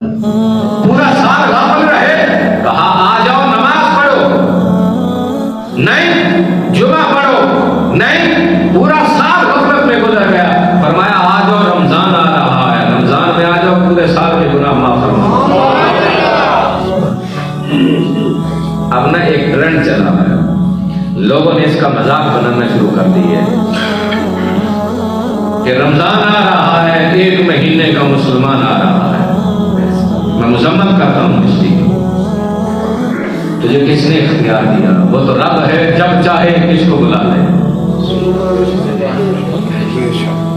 पूरा साल गाफिल रहे, कहा आ जाओ नमाज पढ़ो, नहीं जुमा पढ़ो, नहीं, पूरा साल गफलत में गुजर गया। फरमाया आ जाओ रमजान आ रहा है, रमजान में आ जाओ, पूरे साल के गुनाह माफ फरमाओ। अब ना एक ट्रेंड चला है, लोगों ने इसका मजाक बनाना शुरू कर दी है कि रमजान आ रहा है, एक महीने का मुसलमान आ रहा है। मैं मुजम्मत करता हूँ इसलिए, तुझे किसने इख्तियार दिया? वो तो रब है, जब चाहे किसको बुला ले।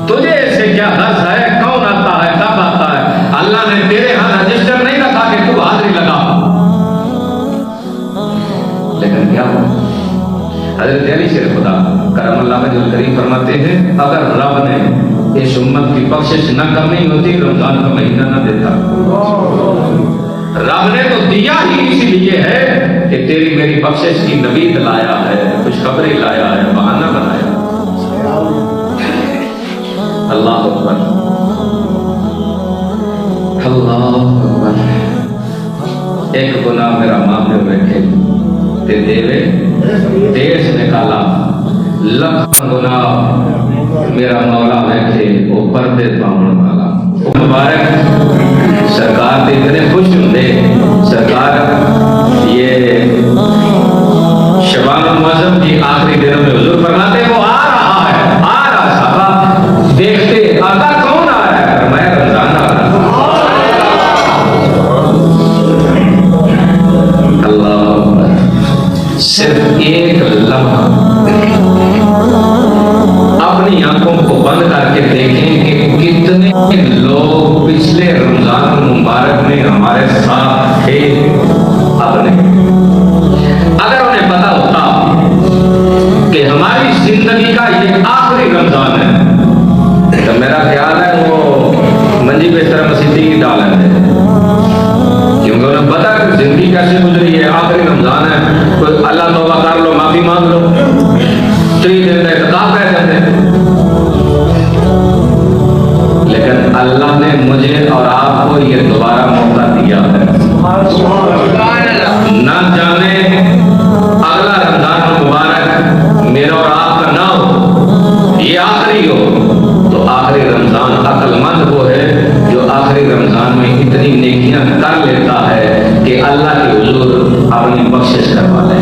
तुझे इससे क्या हर्ज है? कौन आता है, कब आता है? अल्लाह ने तेरे यहाँ रजिस्टर नहीं रखा कि तू हाजिरी लगा। लेकिन क्या हो, हज़रत अली शेर खुदा करमल्लाह वजहुल करीम फरमाते हैं, अगर रब ने इस उम्मत की बख्शिश न करनी होती, रमजान का महीना न देता। रब ने तो दिया ही इसीलिए है कि तेरी मेरी बख्शिश की नवीद लाया है, खुशखबरी लाया है, बहाना बनाया। अल्लाह अकबर, अल्लाह अकबर। एक गुनाह मेरा मामले बैठे ते देवे देश निकाला, लख गुनाह मेरा मौला बैठे वो पर्दे पाउन वाला। मुबारक सरकार ते इतने खुश होंगे, सरकार ये शबान मुअज़्ज़म की आखिरी दिनों में हुजूर फरमाते वो आ रहा है, आ रहा। साहबा देखते आका कौन आ रहा है? मैं रमजान आ रहा। अल्लाह, सिर्फ एक लम्हा अपनी आंखों को बंद करके देखें कि कितने लोग पिछले रमजान मुबारक में हमारे साथ थे। अब नहीं, अगर उन्हें पता होता कि हमारी जिंदगी का ये आखिरी रमजान है, तो मेरा ख्याल है वो मंजी पे तरह मसीदी की डाल है, क्योंकि उन्हें पता कि जिंदगी कैसे गुजरी है, आखिरी रमजान है, कोई अल्लाह तौबा कर लो, माफी मांग लो, 3 दिन का इत्काफ कह देते। लेकिन अल्लाह ने मुझे और आपको ये दोबारा मौका दिया है। ना जाने अगला रमजान मुबारक मेरा और आपका ना हो, ये आखिरी हो। तो आखिरी रमजान अक्लमंद वो है जो आखिरी रमजान में इतनी नेकियां कर लेता है कि अल्लाह के हुजूर अपनी बख्शिश करवा ले।